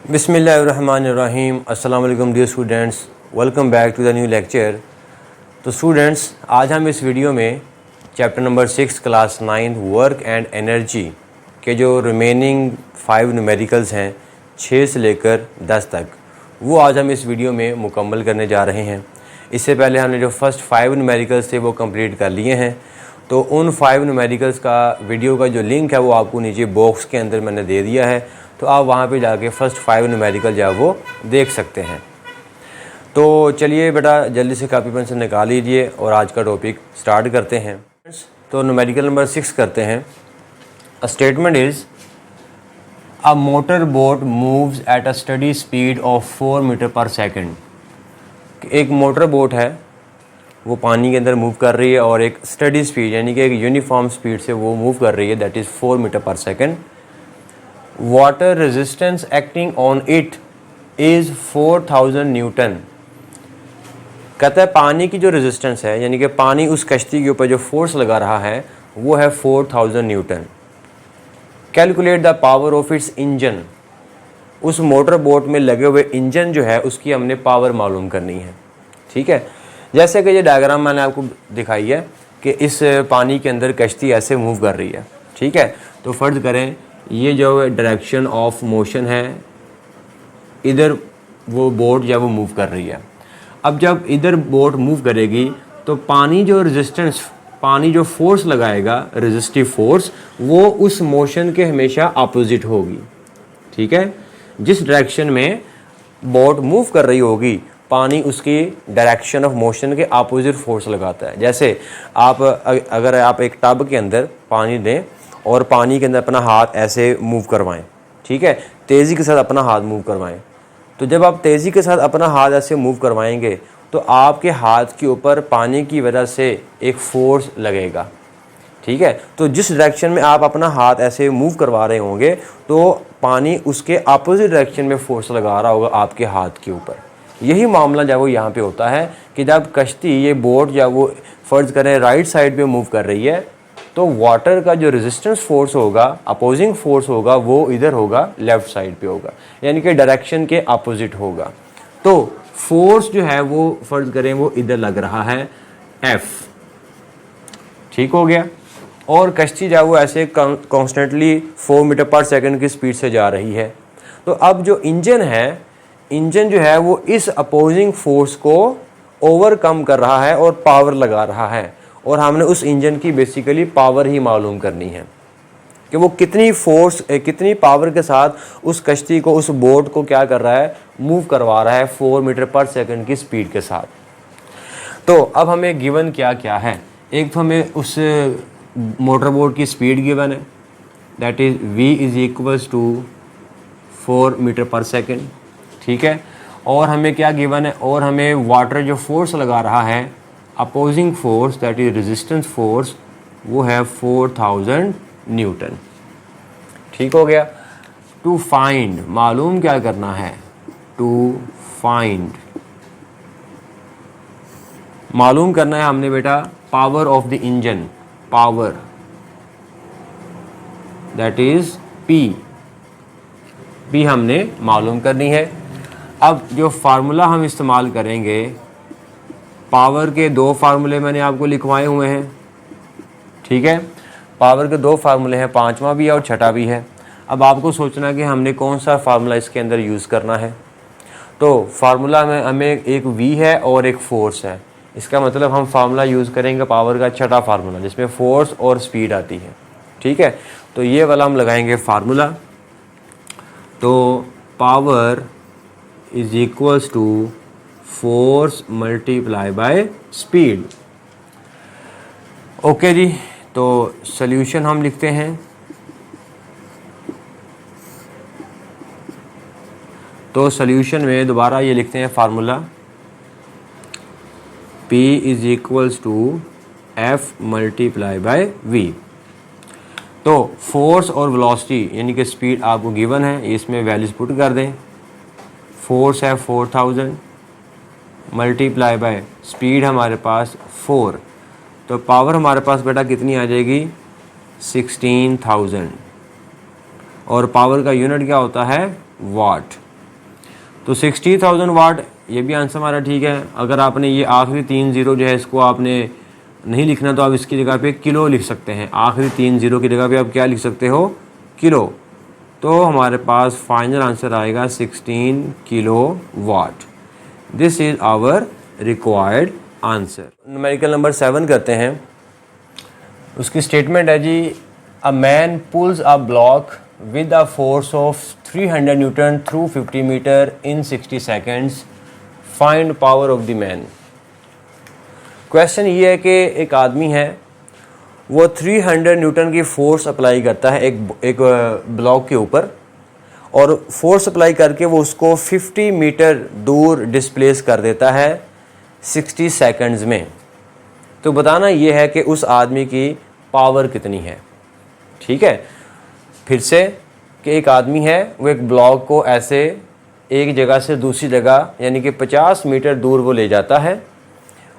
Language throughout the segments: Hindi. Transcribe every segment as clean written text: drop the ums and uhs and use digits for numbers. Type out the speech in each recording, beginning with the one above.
बिस्मिल्लाहिर्रहमानिर्रहीम। अस्सलाम वालेकुम dear students, welcome back to the new lecture. तो स्टूडेंट्स, आज हम इस वीडियो में chapter number 6 class 9 work and energy के जो रिमेनिंग 5 न्यूमेरिकल्स हैं 6 से लेकर 10 तक, वो आज हम इस वीडियो में मुकम्मल करने जा रहे हैं। इससे पहले हमने जो फर्स्ट 5 न्यूमेरिकल्स थे वो कंप्लीट कर लिए हैं। तो उन 5 न्यूमेरिकल्स का वीडियो का जो लिंक है वो आपको नीचे बॉक्स के अंदर मैंने दे दिया है, तो आप वहाँ पे जाके फ़र्स्ट 5 न्यूमेरिकल जो है वो देख सकते हैं। तो चलिए बेटा, जल्दी से कापी पेंसिल निकाल लीजिए और आज का टॉपिक स्टार्ट करते हैं। तो न्यूमेरिकल नंबर 6 करते हैं। A statement is a motor boat moves at a steady speed of 4 metre per second. एक मोटर बोट है वो पानी के अंदर मूव कर रही है और एक स्टडी स्पीड यानी कि एक यूनिफॉर्म स्पीड से वो मूव कर रही है, that is 4 metre per second. Water resistance acting on it is 4000 Newton. कहता है पानी की जो रेजिस्टेंस है यानी कि पानी उस कश्ती के ऊपर जो फोर्स लगा रहा है वो है 4000 Newton. Calculate the power of its engine. उस मोटर बोट में लगे हुए इंजन जो है उसकी हमने पावर मालूम करनी है। ठीक है, जैसे कि ये डायग्राम मैंने आपको दिखाई है कि इस पानी के अंदर कश्ती ऐसे मूव कर रही है। ठीक है, तो फ़र्ज़ करें ये जो डायरेक्शन ऑफ मोशन है, इधर वो बोट जब वो मूव कर रही है। अब जब इधर बोट मूव करेगी तो पानी जो रेजिस्टेंस, पानी जो फोर्स लगाएगा, रेजिस्टिव फोर्स, वो उस मोशन के हमेशा अपोजिट होगी। ठीक है, जिस डायरेक्शन में बोट मूव कर रही होगी पानी उसकी डायरेक्शन ऑफ मोशन के अपोजिट फोर्स लगाता है। जैसे आप अगर आप एक टब के अंदर पानी दें और पानी के अंदर अपना हाथ ऐसे मूव करवाएं, ठीक है, तेज़ी के साथ अपना हाथ मूव करवाएं, तो जब आप तेज़ी के साथ अपना हाथ ऐसे मूव करवाएंगे तो आपके हाथ के ऊपर पानी की वजह से एक फोर्स लगेगा। ठीक है, तो जिस डायरेक्शन में आप अपना हाथ ऐसे मूव करवा रहे होंगे तो पानी उसके अपोजिट डायरेक्शन में फोर्स लगा रहा होगा आपके हाथ के ऊपर। यही मामला जब वो यहाँ पे होता है कि जब कश्ती, ये बोट जब वो फ़र्ज़ करें राइट साइड पे मूव कर रही है तो वाटर का जो रेजिस्टेंस फोर्स होगा, अपोजिंग फोर्स होगा, वो इधर होगा, लेफ़्ट साइड पे होगा, यानी कि डायरेक्शन के अपोजिट होगा। तो फोर्स जो है वो फ़र्ज़ करें वो इधर लग रहा है F। ठीक हो गया, और कश्ती जब वो ऐसे कॉन्स्टेंटली 4 मीटर पर सेकेंड की स्पीड से जा रही है। तो अब जो इंजन है, इंजन जो है वो इस अपोजिंग फोर्स को ओवरकम कर रहा है और पावर लगा रहा है, और हमने उस इंजन की बेसिकली पावर ही मालूम करनी है कि वो कितनी फोर्स, कितनी पावर के साथ उस कश्ती को, उस बोट को क्या कर रहा है, मूव करवा रहा है 4 मीटर पर सेकेंड की स्पीड के साथ। तो अब हमें गिवन क्या क्या है। एक तो हमें उस मोटर बोट की स्पीड गिवन है, that is v is equals to 4 metre per second. ठीक है, और हमें क्या गिवन है, और हमें वाटर जो फोर्स लगा रहा है, opposing force, that is resistance force, वो है 4000 न्यूटन। ठीक हो गया। टू फाइंड, मालूम क्या करना है, टू फाइंड, मालूम करना है हमने बेटा power of the engine, power that is P हमने मालूम करनी है। अब जो फार्मूला हम इस्तेमाल करेंगे, पावर के 2 फार्मूले मैंने आपको लिखवाए हुए हैं। ठीक है, पावर के 2 फार्मूले हैं, 5वां भी है और 6ठा भी है। अब आपको सोचना कि हमने कौन सा फार्मूला इसके अंदर यूज़ करना है। तो फार्मूला में हमें एक v है और एक फोर्स है, इसका मतलब हम फार्मूला यूज़ करेंगे पावर का 6ठा फार्मूला जिसमें फोर्स और स्पीड आती है। ठीक है, तो ये वाला हम लगाएंगे फार्मूला। तो power is equals to force multiply by speed. Okay जी, तो सॉल्यूशन हम लिखते हैं। तो सॉल्यूशन में दोबारा ये लिखते हैं formula, P is equals to F multiply by V। तो फोर्स और वेलोसिटी यानी कि स्पीड आपको गिवन है, इसमें वैल्यूज पुट कर दें। फोर्स है 4000 मल्टीप्लाई बाय स्पीड हमारे पास 4, तो पावर हमारे पास बेटा कितनी आ जाएगी, 16000, और पावर का यूनिट क्या होता है, वाट। तो 60,000 वाट, ये भी आंसर हमारा ठीक है। अगर आपने ये आखिरी 3 ज़ीरो जो है इसको आपने नहीं लिखना तो आप इसकी जगह पे किलो लिख सकते हैं। आखिरी 3 ज़ीरो की जगह पे आप क्या लिख सकते हो, किलो। तो हमारे पास फाइनल आंसर आएगा 16 kilo watt. This is our required answer. Numerical number 7 करते हैं। उसकी स्टेटमेंट है जी, a man pulls a block with a force of 300 Newton through 50 meter in 60 seconds. Find power of the man. Question ये है कि एक आदमी है, वो 300 न्यूटन की फोर्स अप्लाई करता है एक ब्लॉक के ऊपर, और फोर्स अप्लाई करके वो उसको 50 मीटर दूर डिस्प्लेस कर देता है 60 सेकंड्स में। तो बताना ये है कि उस आदमी की पावर कितनी है। ठीक है, फिर से कि एक आदमी है, वो एक ब्लॉक को ऐसे एक जगह से दूसरी जगह यानी कि 50 मीटर दूर वो ले जाता है।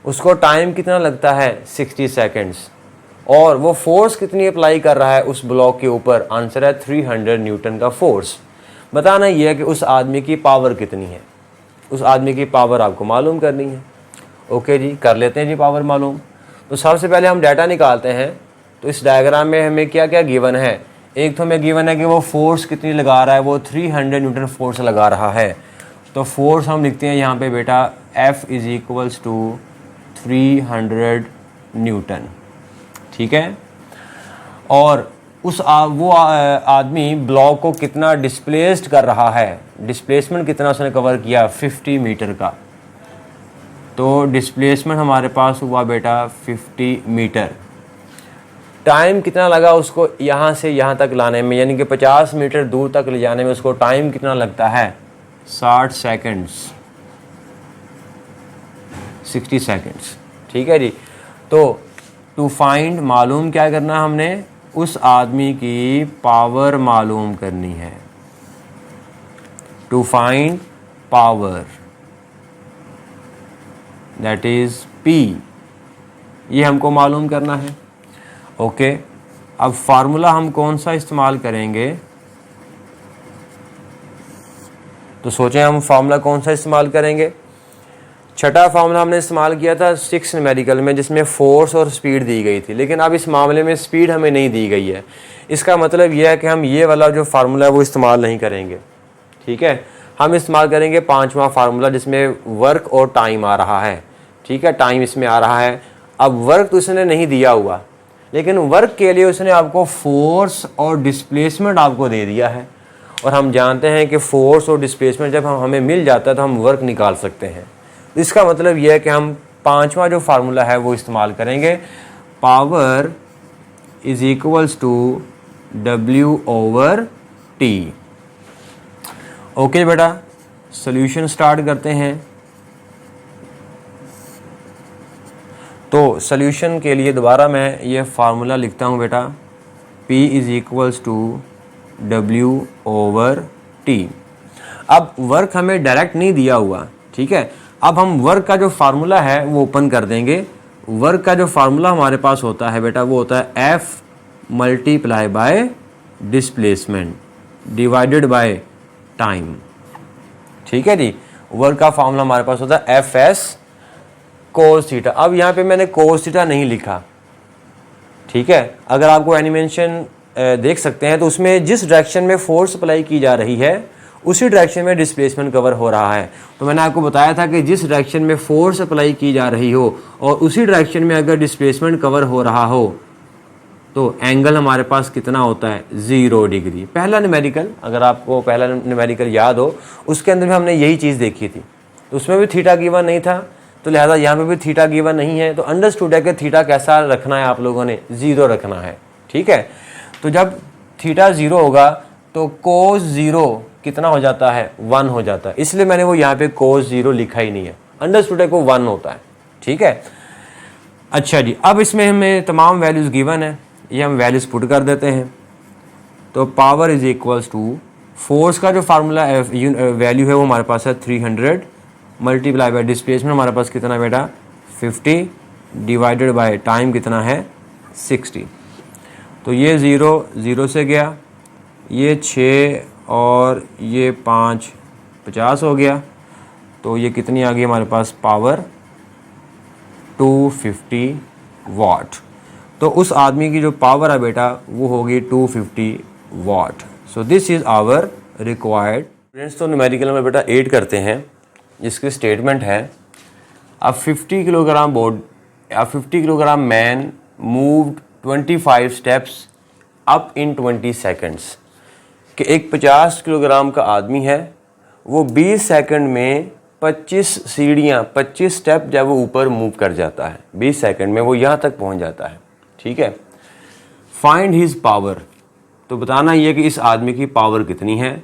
उसको टाइम कितना लगता है, 60 सेकंड्स, और वो फोर्स कितनी अप्लाई कर रहा है उस ब्लॉक के ऊपर। आंसर है 300 न्यूटन का फोर्स। बताना ये है कि उस आदमी की पावर कितनी है। उस आदमी की पावर आपको मालूम करनी है। ओके जी, कर लेते हैं जी पावर मालूम। तो सबसे पहले हम डाटा निकालते हैं। तो इस डायग्राम में हमें क्या क्या गिवन है। एक तो हमें गिवन है कि वो फोर्स कितनी लगा रहा है, वो 300 न्यूटन फोर्स लगा रहा है। तो फोर्स हम लिखते हैं यहाँ पे बेटा F is equals to 300 newton. ठीक है, और वो आदमी ब्लॉक को कितना डिस्प्लेस्ड कर रहा है, डिस्प्लेसमेंट कितना उसने कवर किया, 50 मीटर का। तो डिस्प्लेसमेंट हमारे पास हुआ बेटा 50 मीटर। टाइम कितना लगा उसको यहाँ से यहाँ तक लाने में, यानी कि 50 मीटर दूर तक ले जाने में उसको टाइम कितना लगता है, 60 सेकंड्स, 60 सेकंड्स। ठीक है जी। तो टू फाइंड, मालूम क्या करना हमने, उस आदमी की पावर मालूम करनी है। To find power, that is P, ये हमको मालूम करना है। ओके, अब फार्मूला हम कौन सा इस्तेमाल करेंगे, तो सोचें हम फार्मूला कौन सा इस्तेमाल करेंगे। छठा फार्मूला हमने इस्तेमाल किया था 6 न्यूमेरिकल में, जिसमें फोर्स और स्पीड दी गई थी, लेकिन अब इस मामले में स्पीड हमें नहीं दी गई है। इसका मतलब यह है कि हम ये वाला जो फार्मूला है वो इस्तेमाल नहीं करेंगे। ठीक है, हम इस्तेमाल करेंगे 5वां फार्मूला, जिसमें वर्क और टाइम आ रहा है। ठीक है, टाइम इसमें आ रहा है। अब वर्क तो उसने नहीं दिया हुआ, लेकिन वर्क के लिए उसने आपको फोर्स और डिस्प्लेसमेंट आपको दे दिया है, और हम जानते हैं कि फोर्स और डिस्प्लेसमेंट जब हमें मिल जाता है तो हम वर्क निकाल सकते हैं। इसका मतलब यह है कि हम 5वां जो फार्मूला है वो इस्तेमाल करेंगे। Power is equals to W/T। Okay बेटा, सॉल्यूशन स्टार्ट करते हैं। तो सॉल्यूशन के लिए दोबारा मैं ये फार्मूला लिखता हूँ बेटा, P is equals to W/T। अब वर्क हमें डायरेक्ट नहीं दिया हुआ, ठीक है। अब हम वर्क का जो फार्मूला है वो ओपन कर देंगे। वर्क का जो फार्मूला हमारे पास होता है बेटा, वो होता है F multiply bye displacement divided by time. ठीक है जी, वर्क का फार्मूला हमारे पास होता है FS कोस थीटा। अब यहाँ पे मैंने कोस थीटा नहीं लिखा, ठीक है। अगर आपको एनिमेशन देख सकते हैं तो उसमें जिस डायरेक्शन में फोर्स अप्लाई की जा रही है उसी डायरेक्शन में डिस्प्लेसमेंट कवर हो रहा है। तो मैंने आपको बताया था कि जिस डायरेक्शन में फोर्स अप्लाई की जा रही हो और उसी डायरेक्शन में अगर डिस्प्लेसमेंट कवर हो रहा हो तो एंगल हमारे पास कितना होता है, 0 डिग्री। पहला न्यूमेरिकल, अगर आपको पहला न्यूमेरिकल याद हो, उसके अंदर भी हमने यही चीज़ देखी थी। तो उसमें भी थीटा गिवन नहीं था, तो लिहाजा यहाँ पे भी थीटा गिवन नहीं है। तो अंडरस्टूड है कि थीटा कैसा रखना है, आप लोगों ने 0 रखना है, ठीक है। तो जब थीटा 0 होगा तो कोस 0 कितना हो जाता है, 1 हो जाता है। इसलिए मैंने वो यहाँ पे कोस 0 लिखा ही नहीं है। अंडरस्टूड है को 1 होता है, ठीक है। अच्छा जी, अब इसमें हमें तमाम वैल्यूज़ गिवन है, ये हम वैल्यूज़ पुट कर देते हैं। तो power is equals to force का जो फार्मूला वैल्यू है वो हमारे पास है 300 मल्टीप्लाई बाय डिस्प्लेसमेंट हमारे पास कितना बेटा 50 डिवाइडेड बाय टाइम कितना है 60। तो ये 0 0 से गया, ये 6 और ये 5 50 हो गया, तो ये कितनी आ गई हमारे पास पावर 250 वाट। तो उस आदमी की जो पावर है बेटा वो होगी 250 watt. So this is our required. Students तो न्यूमेरिकल में बेटा 8 करते हैं, जिसकी स्टेटमेंट है a 50 kilogram board, a 50 kilogram man moved 25 steps up in 20 seconds. कि एक 50 किलोग्राम का आदमी है, वो 20 सेकंड में 25 सीढ़ियाँ 25 स्टेप जब वो ऊपर मूव कर जाता है, 20 सेकंड में वो यहाँ तक पहुँच जाता है। ठीक है, फाइंड हिज पावर। तो बताना ये कि इस आदमी की पावर कितनी है।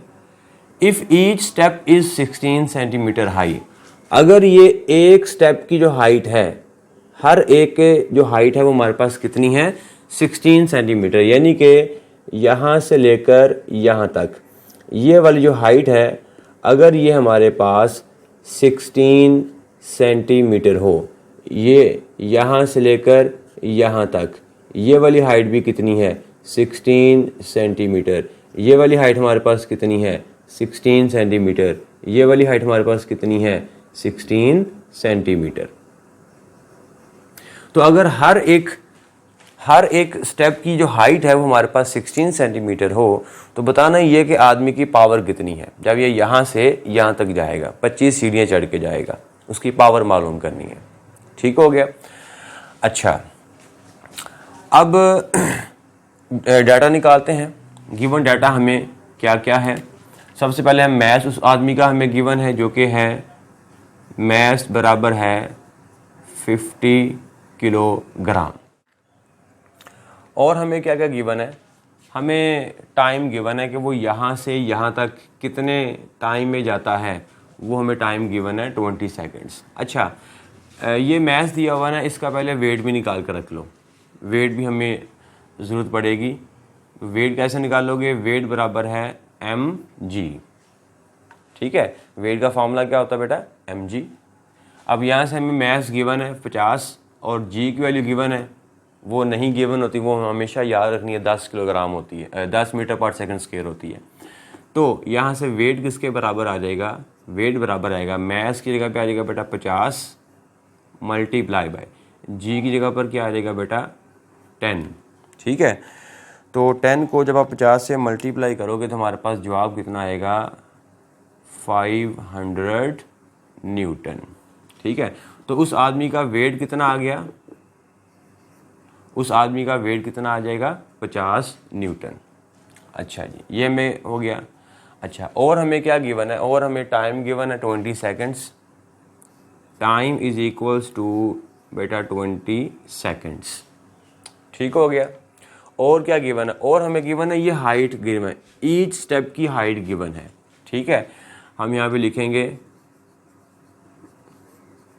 If each step is 16 centimetre high, अगर ये एक स्टेप की जो हाइट है, हर एक के जो हाइट है वो हमारे पास कितनी है 16 सेंटीमीटर, यानी कि यहाँ से लेकर यहाँ तक ये वाली जो हाइट है, अगर ये हमारे पास 16 सेंटीमीटर हो, ये यहाँ से लेकर यहाँ तक ये वाली हाइट भी कितनी है 16 सेंटीमीटर, ये वाली हाइट हमारे पास कितनी है 16 सेंटीमीटर, ये वाली हाइट हमारे पास कितनी है 16 सेंटीमीटर। तो अगर हर एक स्टेप की जो हाइट है वो हमारे पास 16 सेंटीमीटर हो, तो बताना ये कि आदमी की पावर कितनी है जब ये यहाँ से यहाँ तक जाएगा, 25 सीढ़ियाँ चढ़ के जाएगा, उसकी पावर मालूम करनी है। ठीक हो गया। अच्छा, अब डाटा निकालते हैं। गिवन डाटा हमें क्या क्या है। सबसे पहले हम मैथ उस आदमी का हमें गिवन है, जो कि है मैथ बराबर है 50 किलोग्राम। और हमें क्या क्या गिवन है, हमें टाइम गिवन है कि वो यहाँ से यहाँ तक कितने टाइम में जाता है, वो हमें टाइम गिवन है 20 सेकंड्स। अच्छा, ये मैथ दिया हुआ ना, इसका पहले वेट भी निकाल कर रख लो, वेट भी हमें ज़रूरत पड़ेगी। वेट कैसे निकालोगे, वेट बराबर है mg। ठीक है, वेट का फॉर्मूला क्या होता है बेटा mg। अब यहाँ से हमें मैथ गिवन है 50 और g की वैल्यू गिवन है, वो नहीं गिवन होती, वो हमेशा याद रखनी है 10 किलोग्राम होती है, 10 मीटर पर सेकंड स्क्वायर होती है। तो यहाँ से वेट किसके बराबर आ जाएगा, वेट बराबर आएगा मैथ की जगह पे आ जाएगा बेटा 50 मल्टीप्लाई बाय जी की जगह पर क्या आ जाएगा बेटा 10। ठीक है, तो 10 को जब आप 50 से मल्टीप्लाई करोगे तो हमारे पास जवाब कितना आएगा 500 न्यूटन। ठीक है, तो उस आदमी का वेट कितना आ गया, उस आदमी का वेट कितना आ जाएगा 50 न्यूटन। अच्छा जी, ये हमें हो गया। अच्छा, और हमें क्या गिवन है, और हमें टाइम गिवन है 20 seconds. Time is equals to बेटा 20 सेकंड्स। ठीक हो गया। और क्या गिवन है, और हमें गिवन है ये हाइट गिवन है, ईच स्टेप की हाइट गिवन है। ठीक है, हम यहाँ पे लिखेंगे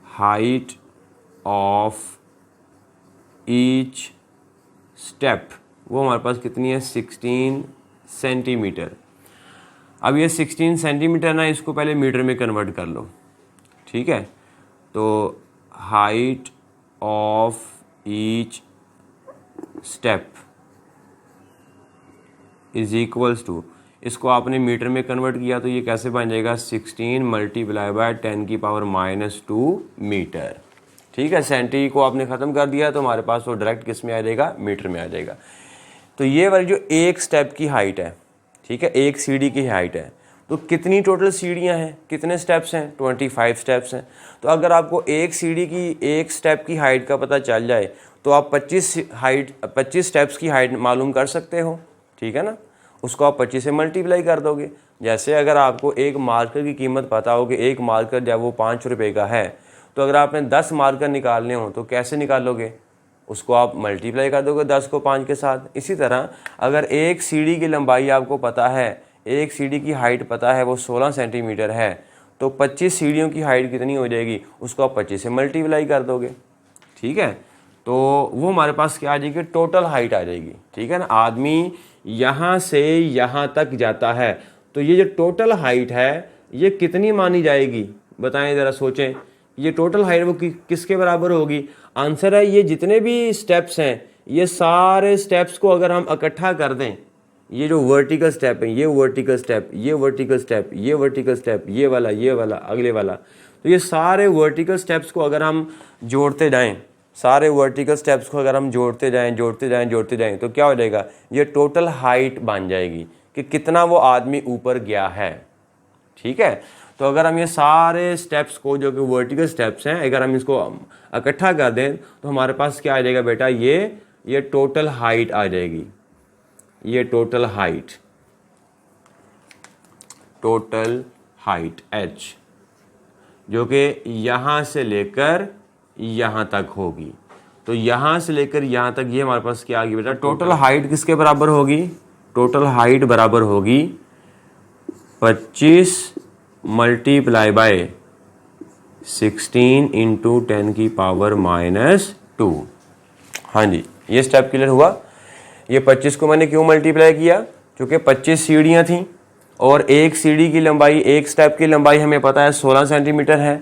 हाइट ऑफ ईच स्टेप, वो हमारे पास कितनी है 16 सेंटीमीटर। अब ये 16 सेंटीमीटर ना, इसको पहले मीटर में कन्वर्ट कर लो। ठीक है, तो height of each step is equals to, इसको आपने मीटर में कन्वर्ट किया तो ये कैसे बन जाएगा 16 मल्टीप्लाई बाय 10 की पावर -2 मीटर। ठीक है, सेंटी को आपने ख़त्म कर दिया तो हमारे पास वो डायरेक्ट किस में आ जाएगा, मीटर में आ जाएगा। तो ये वाली जो एक स्टेप की हाइट है, ठीक है, एक सीढ़ी की हाइट है, तो कितनी टोटल सीढ़ियाँ हैं, कितने स्टेप्स हैं 25 स्टेप्स हैं। तो अगर आपको एक सीढ़ी की एक स्टेप की हाइट का पता चल जाए तो आप 25 स्टेप्स की हाइट मालूम कर सकते हो। ठीक है ना, उसको आप 25 से मल्टीप्लाई कर दोगे। जैसे अगर आपको एक मार्कर की कीमत पता हो कि एक मार्कर जब वो 5 रुपये का है, तो अगर आपने 10 मार्कर निकालने हो तो कैसे निकालोगे, उसको आप मल्टीप्लाई कर दोगे 10 को 5 के साथ। इसी तरह अगर एक सीढ़ी की लंबाई आपको पता है, एक सीढ़ी की हाइट पता है वो 16 सेंटीमीटर है, तो 25 सीढ़ियों की हाइट कितनी हो जाएगी, उसको आप 25 से मल्टीप्लाई कर दोगे। ठीक है, तो वो हमारे पास क्या आ जाएगी, टोटल हाइट आ जाएगी। ठीक है ना, आदमी यहाँ से यहाँ तक जाता है, तो ये जो टोटल हाइट है ये कितनी मानी जाएगी, बताएं ज़रा सोचें। ये टोटल हाइट वो किसके बराबर होगी, आंसर है ये जितने भी स्टेप्स हैं, ये सारे स्टेप्स को अगर हम इकट्ठा कर दें, ये जो वर्टिकल स्टेप है, ये वर्टिकल स्टेप, ये वर्टिकल स्टेप, ये वर्टिकल स्टेप, ये वाला अगले वाला, तो ये सारे वर्टिकल स्टेप्स को अगर हम जोड़ते जाएं, सारे वर्टिकल स्टेप्स को अगर हम जोड़ते जाएं तो क्या हो जाएगा, ये टोटल हाइट बन जाएगी कि कितना वो आदमी ऊपर गया है। ठीक है, तो अगर हम ये सारे स्टेप्स को जो कि वर्टिकल स्टेप्स हैं, अगर हम इसको इकट्ठा कर दें तो हमारे पास क्या आ जाएगा बेटा, ये टोटल हाइट आ जाएगी। ये टोटल हाइट h जो कि यहाँ से लेकर यहाँ तक होगी। तो यहाँ से लेकर यहाँ तक ये हमारे पास क्या आ गई बेटा, टोटल हाइट किसके बराबर होगी, टोटल हाइट बराबर होगी 25 मल्टीप्लाई बाय 16 इंटू 10 की पावर -2। हाँ जी, ये स्टेप क्लियर हुआ। ये 25 को मैंने क्यों मल्टीप्लाई किया, क्योंकि 25 सीढ़ियाँ थीं और एक सीढ़ी की लंबाई, एक स्टेप की लंबाई हमें पता है 16 सेंटीमीटर है।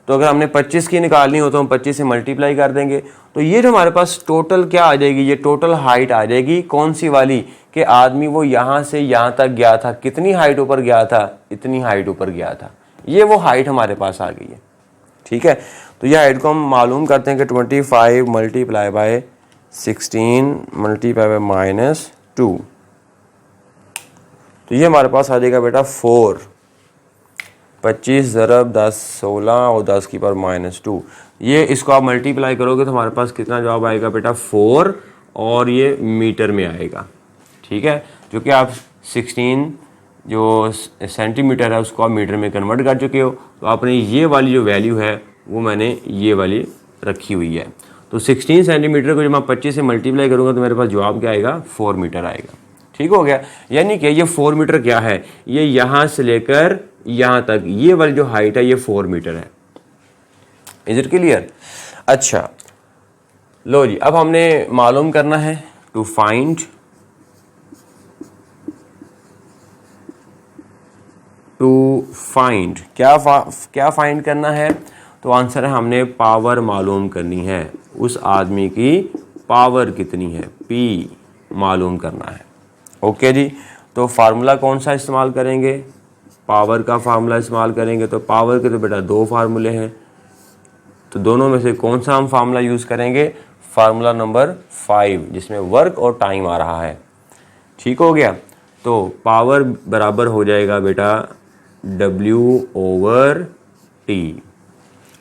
तो अगर हमने 25 की निकालनी हो तो हम 25 से मल्टीप्लाई कर देंगे। तो ये जो हमारे पास टोटल क्या आ जाएगी, ये टोटल हाइट आ जाएगी कौन सी वाली, कि आदमी वो यहाँ से यहाँ तक गया था, कितनी हाइट ऊपर गया था, इतनी हाइट ऊपर गया था। ये वो हाइट हमारे पास आ गई है। ठीक है, तो ये हाइट को हम मालूम करते हैं कि 25 मल्टीप्लाई बाय 16 मल्टीप्लाई बाय -2, तो ये हमारे पास आ जाएगा बेटा 4। 25 ज़रब 10 16 और 10 की पावर -2, ये इसको आप मल्टीप्लाई करोगे तो हमारे पास कितना जवाब आएगा बेटा, 4, और ये मीटर में आएगा। ठीक है, जो कि आप 16 जो सेंटीमीटर है उसको आप मीटर में कन्वर्ट कर चुके हो। तो आपने ये वाली जो वैल्यू है वो मैंने ये वाली रखी हुई है। तो 16 सेंटीमीटर को जब मैं 25 से मल्टीप्लाई करूँगा तो मेरे पास जवाब क्या आएगा, 4 मीटर आएगा। ठीक हो गया, यानी कि ये 4 मीटर क्या है, ये यहाँ से लेकर यहाँ तक ये वाली जो हाइट है ये 4 मीटर है। Is it clear? अच्छा लो जी, अब हमने मालूम करना है टू फाइंड क्या फाइंड करना है, तो आंसर है हमने पावर मालूम करनी है, उस आदमी की पावर कितनी है, P मालूम करना है। ओके जी, तो फार्मूला कौन सा इस्तेमाल करेंगे, पावर का फार्मूला इस्तेमाल करेंगे। तो पावर के तो बेटा 2 फार्मूले हैं, तो दोनों में से कौन सा हम फार्मूला यूज़ करेंगे, फार्मूला नंबर 5 जिसमें वर्क और टाइम आ रहा है। ठीक हो गया, तो पावर बराबर हो जाएगा बेटा W/T।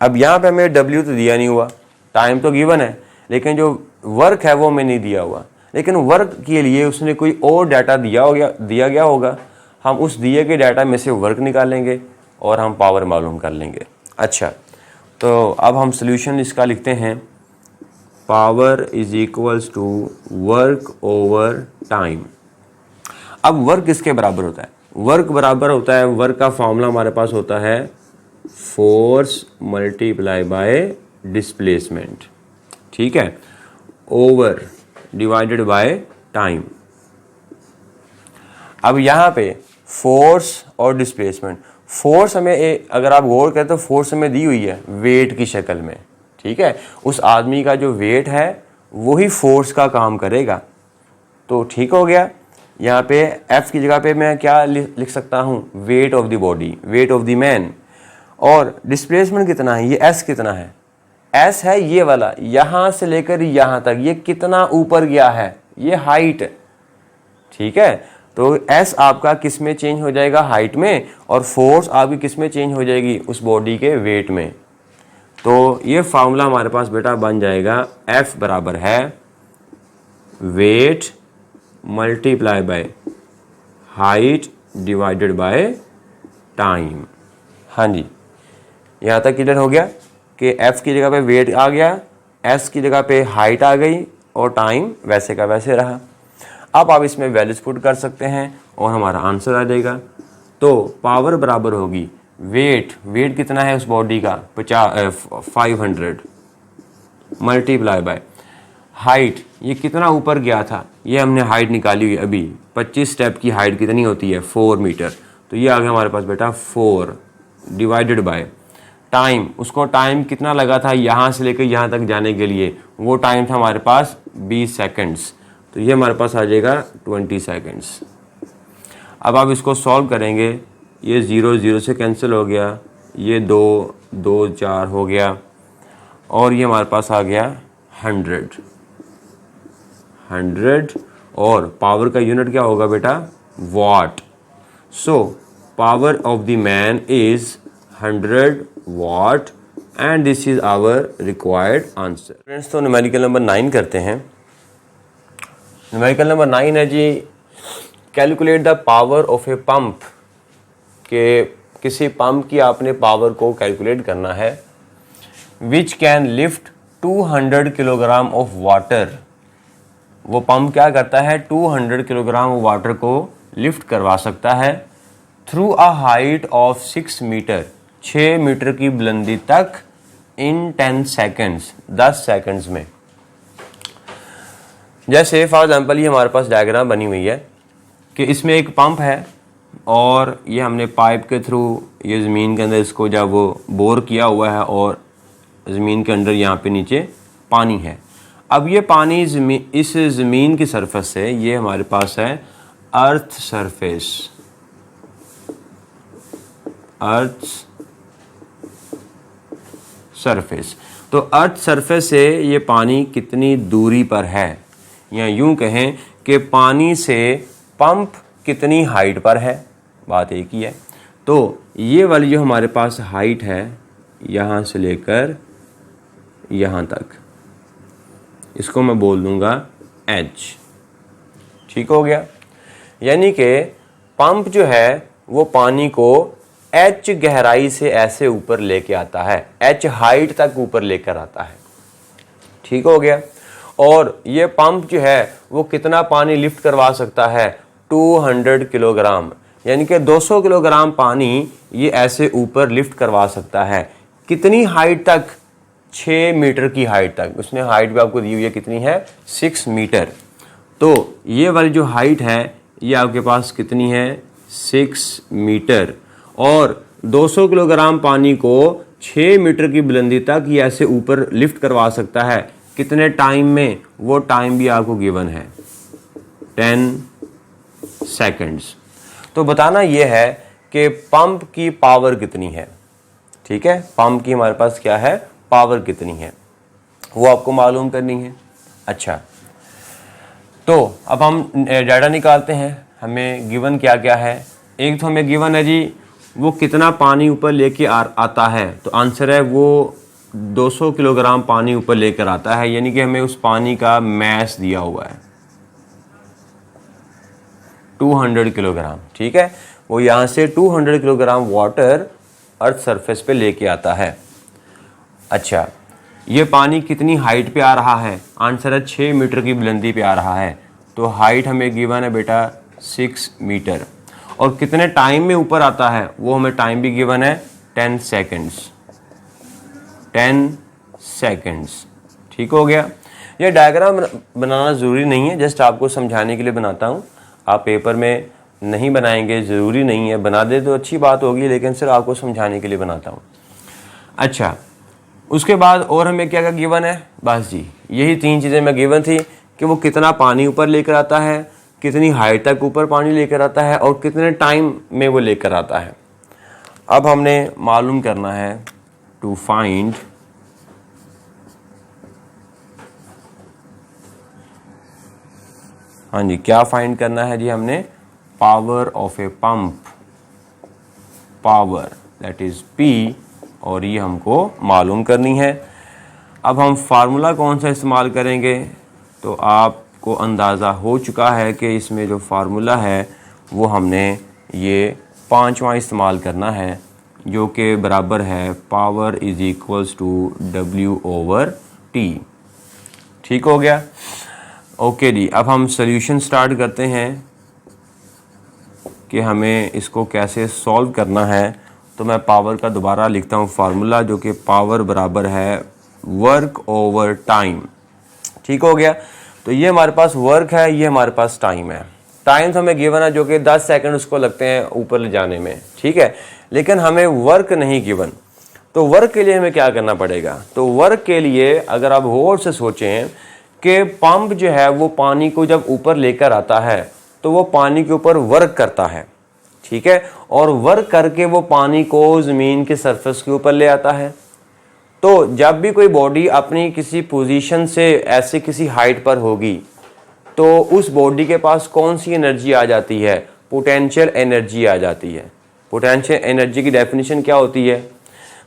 अब यहाँ पे हमें W तो दिया नहीं हुआ, टाइम तो गिवन है, लेकिन जो वर्क है वो हमें नहीं दिया हुआ। लेकिन वर्क के लिए उसने कोई और डाटा दिया गया होगा, हम उस दिए गए डाटा में से वर्क निकालेंगे और हम पावर मालूम कर लेंगे। अच्छा, तो अब हम सोल्यूशन इसका लिखते हैं, power is equals to work over time. अब वर्क किसके बराबर होता है, वर्क बराबर होता है, वर्क का फॉर्मूला हमारे पास होता है फोर्स मल्टीप्लाई बाय डिस्प्लेसमेंट। ठीक है, ओवर डिवाइडेड बाय टाइम। अब यहाँ पे फोर्स और डिस्प्लेसमेंट, फोर्स हमें अगर आप गौर करें तो फोर्स हमें दी हुई है वेट की शक्ल में। ठीक है, उस आदमी का जो वेट है वही फोर्स का काम करेगा। तो ठीक हो गया, यहाँ पे F की जगह पे मैं क्या लिख सकता हूँ, weight of the body, weight of the man. और डिस्प्लेसमेंट कितना है, ये S कितना है, S है ये वाला, यहाँ से लेकर यहाँ तक ये कितना ऊपर गया है, ये हाइट। ठीक है, तो S आपका किस में चेंज हो जाएगा, हाइट में, और फोर्स आपकी किस में चेंज हो जाएगी, उस बॉडी के वेट में। तो ये फार्मूला हमारे पास बेटा बन जाएगा, F बराबर है weight multiply by height divided by time. हाँ जी, यहाँ तक क्लियर हो गया कि F की जगह पे वेट आ गया, S की जगह पे हाइट आ गई और टाइम वैसे का वैसे रहा। अब आप इसमें वैल्यूज पुट कर सकते हैं और हमारा आंसर आ जाएगा। तो पावर बराबर होगी वेट कितना है उस बॉडी का, 500 मल्टीप्लाई बाय हाइट, ये कितना ऊपर गया था, ये हमने हाइट निकाली हुई अभी, 25 स्टेप की हाइट कितनी होती है, 4 मीटर। तो ये आ गया हमारे पास बेटा 4 डिवाइडेड बाय टाइम, उसको टाइम कितना लगा था यहाँ से लेकर यहाँ तक जाने के लिए, वो टाइम था हमारे पास 20 सेकंड्स। तो ये हमारे पास आ जाएगा 20 सेकंड्स। अब आप इसको सॉल्व करेंगे, ये 0 0 से कैंसिल हो गया, ये 2 2 4 हो गया, और ये हमारे पास आ गया 100। और पावर का यूनिट क्या होगा बेटा? Watt. So power of the man is 100 watt and this is our required answer. Friends, तो न्यूमेरिकल नंबर 9 करते हैं। न्यूमेरिकल नंबर 9 है जी, calculate the power of a pump. के किसी पंप की आपने पावर को कैलकुलेट करना है। Which can lift 200 kilogram of water. वो पंप क्या करता है? 200 किलोग्राम वाटर को लिफ्ट करवा सकता है through a height of 6 metre, 6 metre की बुलंदी तक, इन 10 सेकेंड्स, 10 सेकेंड्स में। जैसे फॉर एग्जांपल ये हमारे पास डायग्राम बनी हुई है कि इसमें एक पंप है और ये हमने पाइप के थ्रू ये ज़मीन के अंदर इसको जब वो बोर किया हुआ है और ज़मीन के अंदर यहाँ पे नीचे पानी है। अब ये पानी इस ज़मीन की सरफेस से, ये हमारे पास है अर्थ सरफेस, अर्थ सरफेस। तो अर्थ सरफेस से ये पानी कितनी दूरी पर है, या यूं कहें कि पानी से पंप कितनी हाइट पर है, बात एक ही है। तो ये वाली जो हमारे पास हाइट है, यहाँ से लेकर यहाँ तक, इसको मैं बोल दूंगा h। ठीक हो गया? यानी कि पंप जो है वो पानी को h गहराई से ऐसे ऊपर लेके आता है, h हाइट तक ऊपर लेकर आता है। ठीक हो गया? और ये पंप जो है वो कितना पानी लिफ्ट करवा सकता है? 200 किलोग्राम, यानी कि 200 किलोग्राम पानी ये ऐसे ऊपर लिफ्ट करवा सकता है। कितनी हाइट तक? 6 मीटर की हाइट तक। उसने हाइट भी आपको दी हुई है, कितनी है? 6 मीटर। तो ये वाली जो हाइट है ये आपके पास कितनी है? 6 मीटर। और 200 किलोग्राम पानी को 6 मीटर की बुलंदी तक ये ऐसे ऊपर लिफ्ट करवा सकता है। कितने टाइम में? वो टाइम भी आपको गिवन है, 10 सेकेंड्स। तो बताना ये है कि पंप की पावर कितनी है। ठीक है? पंप की हमारे पास क्या है? पावर कितनी है, वो आपको मालूम करनी है। अच्छा, तो अब हम डाटा निकालते हैं। हमें गिवन क्या क्या है? एक तो हमें गिवन है जी वो कितना पानी ऊपर लेके आता है। तो आंसर है वो 200 किलोग्राम पानी ऊपर लेकर आता है, यानी कि हमें उस पानी का मैस दिया हुआ है 200 किलोग्राम। ठीक है? वो यहाँ से 200 किलोग्राम वाटर अर्थ सरफेस पे लेके आता है। अच्छा, ये पानी कितनी हाइट पे आ रहा है? आंसर है 6 मीटर की बुलंदी पे आ रहा है। तो हाइट हमें गिवन है बेटा 6 मीटर। और कितने टाइम में ऊपर आता है वो हमें टाइम भी गिवन है 10 सेकेंड्स, 10 सेकेंड्स। ठीक हो गया? ये डायग्राम बनाना ज़रूरी नहीं है, जस्ट आपको समझाने के लिए बनाता हूँ। आप पेपर में नहीं बनाएंगे, ज़रूरी नहीं है, बना दे तो अच्छी बात होगी, लेकिन सिर्फ आपको समझाने के लिए बनाता हूँ। अच्छा, उसके बाद और हमें क्या क्या गिवन है? बस जी यही 3 चीज़ें मैं गिवन थी कि वो कितना पानी ऊपर लेकर आता है, कितनी हाइट तक ऊपर पानी लेकर आता है, और कितने टाइम में वो लेकर आता है। अब हमने मालूम करना है टू फाइंड हाँ जी, क्या फाइंड करना है जी? हमने power of a pump, power that is P, और ये हमको मालूम करनी है। अब हम फार्मूला कौन सा इस्तेमाल करेंगे? तो आपको अंदाज़ा हो चुका है कि इसमें जो फार्मूला है वो हमने ये 5वां इस्तेमाल करना है, जो कि बराबर है power is equals to W/T। ठीक हो गया? ओके जी, अब हम सॉल्यूशन स्टार्ट करते हैं कि हमें इसको कैसे सॉल्व करना है। तो मैं पावर का दोबारा लिखता हूँ फार्मूला, जो कि पावर बराबर है वर्क ओवर टाइम। ठीक हो गया? तो ये हमारे पास वर्क है, ये हमारे पास टाइम है। टाइम तो हमें गिवन है जो कि 10 सेकंड उसको लगते हैं ऊपर ले जाने में। ठीक है? लेकिन हमें वर्क नहीं गिवन। तो वर्क के लिए हमें क्या करना पड़ेगा? तो वर्क के लिए अगर आप गौर से सोचें कि पंप जो है वो पानी को जब ऊपर लेकर आता है तो वो पानी के ऊपर वर्क करता है। ठीक है, और वर्क करके वो पानी को ज़मीन के सरफेस के ऊपर ले आता है। तो जब भी कोई बॉडी अपनी किसी पोजीशन से ऐसे किसी हाइट पर होगी तो उस बॉडी के पास कौन सी एनर्जी आ जाती है? पोटेंशियल एनर्जी आ जाती है। पोटेंशियल एनर्जी की डेफिनेशन क्या होती है?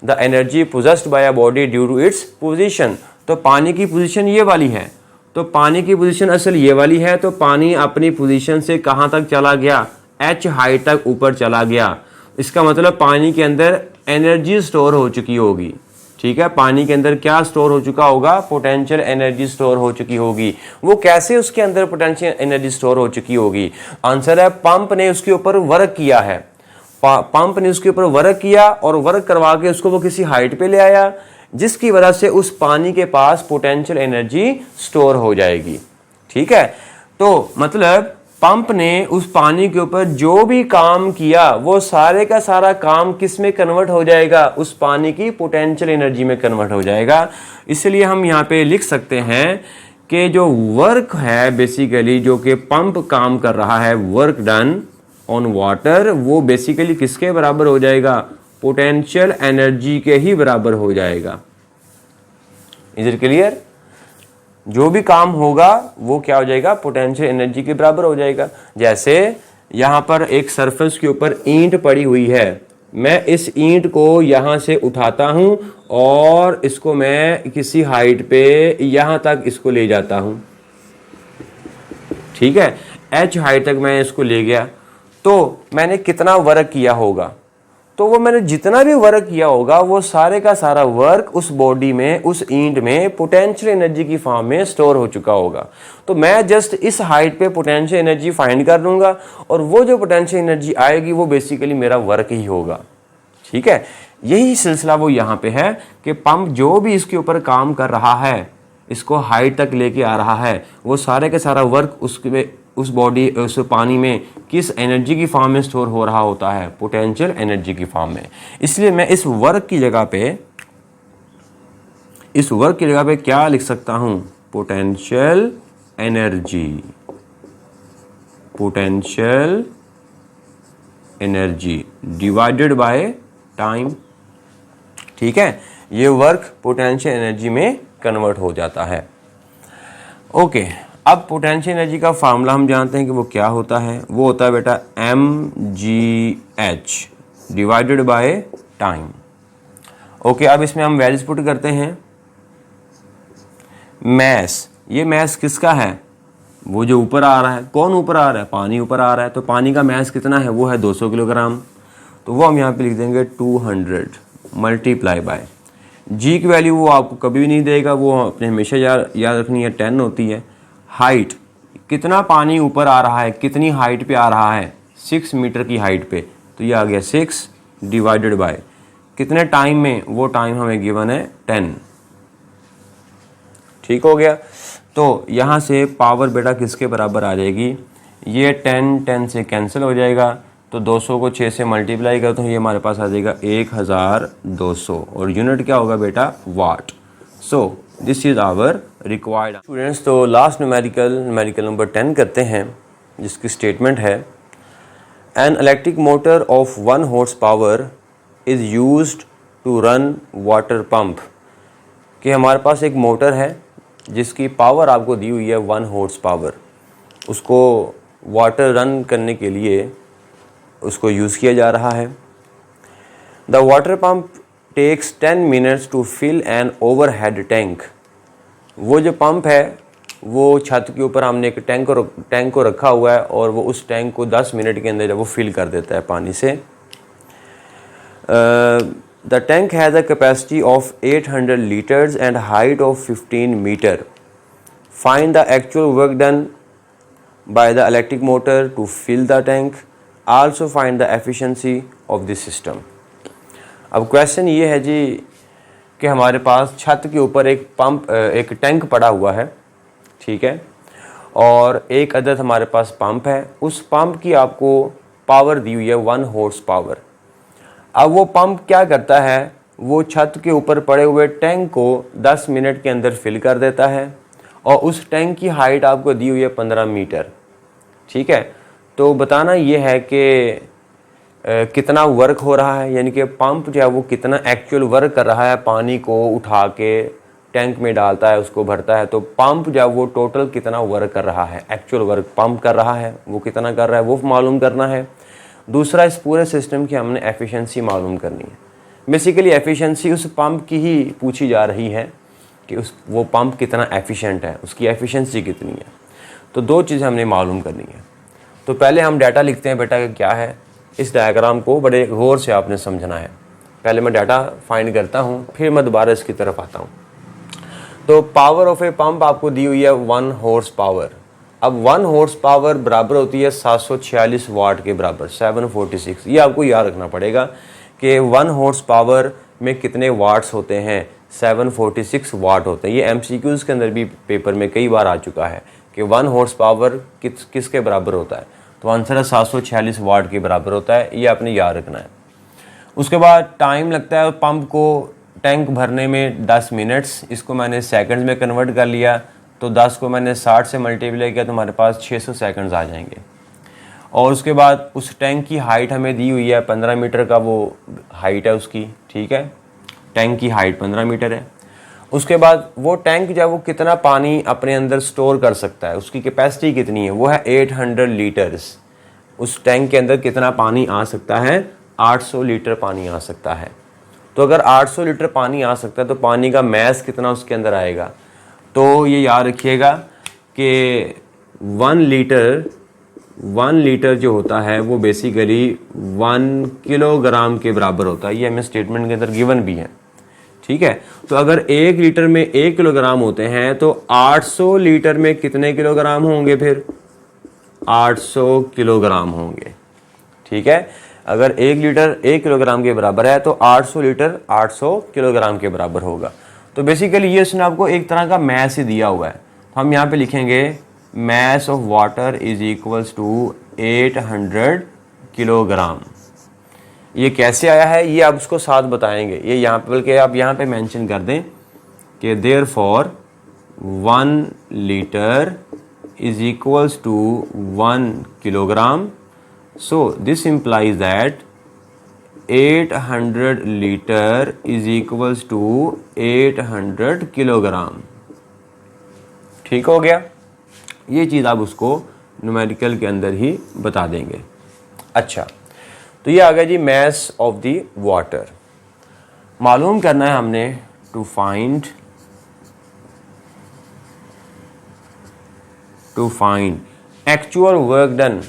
The energy possessed by a body due to its position. तो पानी की पोजीशन ये वाली है, तो पानी की पोजीशन असल ये वाली है, तो पानी अपनी पोजीशन से कहाँ तक चला गया? h हाइट तक ऊपर चला गया। इसका मतलब पानी के अंदर एनर्जी स्टोर हो चुकी होगी। ठीक है, पानी के अंदर क्या स्टोर हो चुका होगा? पोटेंशियल एनर्जी स्टोर हो चुकी होगी। वो कैसे उसके अंदर पोटेंशियल एनर्जी स्टोर हो चुकी होगी? आंसर है पंप ने उसके ऊपर वर्क किया है। पंप ने उसके ऊपर वर्क किया और वर्क करवा के उसको वो किसी हाइट पे ले आया, जिसकी वजह से उस पानी के पास पोटेंशियल एनर्जी स्टोर हो जाएगी। ठीक है, तो मतलब पंप ने उस पानी के ऊपर जो भी काम किया वो सारे का सारा काम किस में कन्वर्ट हो जाएगा? उस पानी की पोटेंशियल एनर्जी में कन्वर्ट हो जाएगा। इसलिए हम यहाँ पे लिख सकते हैं कि जो वर्क है बेसिकली जो कि पंप काम कर रहा है, वर्क डन ऑन वाटर, वो बेसिकली किसके बराबर हो जाएगा? पोटेंशियल एनर्जी के ही बराबर हो जाएगा। Is it clear? जो भी काम होगा वो क्या हो जाएगा? पोटेंशियल एनर्जी के बराबर हो जाएगा। जैसे यहाँ पर एक सरफेस के ऊपर ईंट पड़ी हुई है, मैं इस ईंट को यहाँ से उठाता हूँ और इसको मैं किसी हाइट पे यहाँ तक इसको ले जाता हूँ। ठीक है, h हाइट तक मैं इसको ले गया, तो मैंने कितना वर्क किया होगा? तो वो मैंने जितना भी वर्क किया होगा वो सारे का सारा वर्क उस बॉडी में, उस ईंट में पोटेंशियल एनर्जी की फॉर्म में स्टोर हो चुका होगा। तो मैं जस्ट इस हाइट पे पोटेंशियल एनर्जी फाइंड कर लूंगा और वो जो पोटेंशियल एनर्जी आएगी वो बेसिकली मेरा वर्क ही होगा। ठीक है, यही सिलसिला वो यहाँ पे है कि पंप जो भी इसके ऊपर काम कर रहा है, इसको हाइट तक लेके आ रहा है, वो सारे का सारा वर्क उस बॉडी, उस पानी में किस एनर्जी की फॉर्म में स्टोर हो रहा होता है? पोटेंशियल एनर्जी की फॉर्म में। इसलिए मैं इस वर्क की जगह पे क्या लिख सकता हूं? Potential energy. Potential energy divided by time. ठीक है, ये वर्क पोटेंशियल एनर्जी में कन्वर्ट हो जाता है। ओके, अब पोटेंशियल एनर्जी का फार्मूला हम जानते हैं कि वो क्या होता है। वो होता है बेटा mgh divided by time. Okay, अब इसमें हम वैल्यूज पुट करते हैं। मैस, ये मैस किसका है? वो जो ऊपर आ रहा है। कौन ऊपर आ रहा है? पानी ऊपर आ रहा है। तो पानी का मैस कितना है? वो है 200 किलोग्राम। तो वो हम यहाँ पे लिख देंगे 200 मल्टीप्लाई बाय जी की वैल्यू वो आपको कभी भी नहीं देगा, वो अपने हमेशा याद रखनी है, 10 होती है। हाइट, कितना पानी ऊपर आ रहा है, कितनी हाइट पे आ रहा है? 6 मीटर की हाइट पे, तो ये आ गया 6 डिवाइडेड बाय कितने टाइम में? वो टाइम हमें गिवन है 10। ठीक हो गया। तो यहाँ से पावर बेटा किसके बराबर आ जाएगी? ये 10 से कैंसिल हो जाएगा, तो 200 को 6 से मल्टीप्लाई करते हैं, ये हमारे पास आ जाएगा 1200 और यूनिट क्या होगा बेटा? Watt. So this is our required. Students, तो लास्ट न्यूमेरिकल नंबर 10 करते हैं, जिसकी स्टेटमेंट है an electric motor of 1 horse power is used to run water pump. कि हमारे पास एक मोटर है जिसकी पावर आपको दी हुई है 1 हॉर्स पावर, उसको वाटर रन करने के लिए उसको यूज़ किया जा रहा है। The water pump takes 10 minutes to fill an overhead tank. वो जो पंप है वो छत के ऊपर हमने एक टैंक को रखा हुआ है और वो उस टैंक को 10 मिनट के अंदर वो फिल कर देता है पानी से। The tank has a capacity of 800 litres and height of 15 metre. Find the actual work done by the electric motor to fill the tank. Also find the efficiency of this system. अब क्वेश्चन ये है जी कि हमारे पास छत के ऊपर एक टैंक पड़ा हुआ है, ठीक है, और एक अदद हमारे पास पंप है। उस पंप की आपको पावर दी हुई है 1 हॉर्स पावर। अब वो पंप क्या करता है? वो छत के ऊपर पड़े हुए टैंक को 10 मिनट के अंदर फिल कर देता है और उस टैंक की हाइट आपको दी हुई है 15 मीटर। ठीक है, तो बताना ये है कि कितना वर्क हो रहा है, यानी कि पंप जो है वो कितना एक्चुअल वर्क कर रहा है, पानी को उठा के टैंक में डालता है, उसको भरता है, तो पंप जो है वो टोटल कितना वर्क कर रहा है, एक्चुअल वर्क पंप कर रहा है वो कितना कर रहा है वो मालूम करना है। दूसरा, इस पूरे सिस्टम की हमने एफिशिएंसी मालूम करनी है। बेसिकली एफिशिएंसी उस पंप की ही पूछी जा रही है कि वो पंप कितना एफिशिएंट है, उसकी एफिशिएंसी कितनी है। तो दो चीज़ें हमने मालूम करनी है। तो पहले हम डाटा लिखते हैं बेटा कि क्या है। इस डायग्राम को बड़े गौर से आपने समझना है। पहले मैं डाटा फाइंड करता हूँ, फिर मैं दोबारा इसकी तरफ आता हूँ। तो पावर ऑफ ए पंप आपको दी हुई है 1 हॉर्स पावर। अब 1 हॉर्स पावर बराबर होती है 746 वाट के बराबर, 746। ये आपको याद रखना पड़ेगा कि 1 हॉर्स पावर में कितने वाट्स होते हैं, 746 वाट होते हैं। ये MCQs के अंदर भी पेपर में कई बार आ चुका है कि 1 हॉर्स पावर किसके बराबर होता है। तो आंसर है 746 वाट के बराबर होता है, ये आपने याद रखना है। उसके बाद टाइम लगता है पंप को टैंक भरने में 10 मिनट्स। इसको मैंने सेकंड्स में कन्वर्ट कर लिया, तो 10 को मैंने 60 से मल्टीप्लाई किया तो हमारे पास 600 सेकंड्स आ जाएंगे। और उसके बाद उस टैंक की हाइट हमें दी हुई है 15 मीटर का, वो हाइट है उसकी, ठीक है, टैंक की हाइट 15 मीटर है। उसके बाद वो टैंक जो है वो कितना पानी अपने अंदर स्टोर कर सकता है, उसकी कैपेसिटी कितनी है, वो है 800 लीटर्स। उस टैंक के अंदर कितना पानी आ सकता है, 800 लीटर पानी आ सकता है। तो अगर 800 लीटर पानी आ सकता है तो पानी का मैस कितना उसके अंदर आएगा। तो ये याद रखिएगा कि 1 लीटर जो होता है वो बेसिकली 1 किलोग्राम के बराबर होता है। ये हमें स्टेटमेंट के अंदर गिवन भी है, ठीक है। तो अगर 1 लीटर में 1 किलोग्राम होते हैं तो 800 लीटर में कितने किलोग्राम होंगे, फिर 800 किलोग्राम होंगे, ठीक है। अगर 1 लीटर 1 किलोग्राम के बराबर है तो 800 लीटर 800 किलोग्राम के बराबर होगा। तो बेसिकली ये इसने आपको एक तरह का मैस ही दिया हुआ है। तो हम यहाँ पे लिखेंगे mass of water is equals to 800 kilogram. ये कैसे आया है ये आप उसको साथ बताएंगे, ये यहाँ पे, बल्कि आप यहाँ पे मेंशन कर दें कि therefore 1 litre is equals to 1 kilogram. So this implies that 800 liter is equals to 800 kilogram. ठीक हो गया। ये चीज़ आप उसको न्यूमेरिकल के अंदर ही बता देंगे। अच्छा, तो ये आ गया जी मैस ऑफ द वाटर। मालूम करना है हमने to find actual work done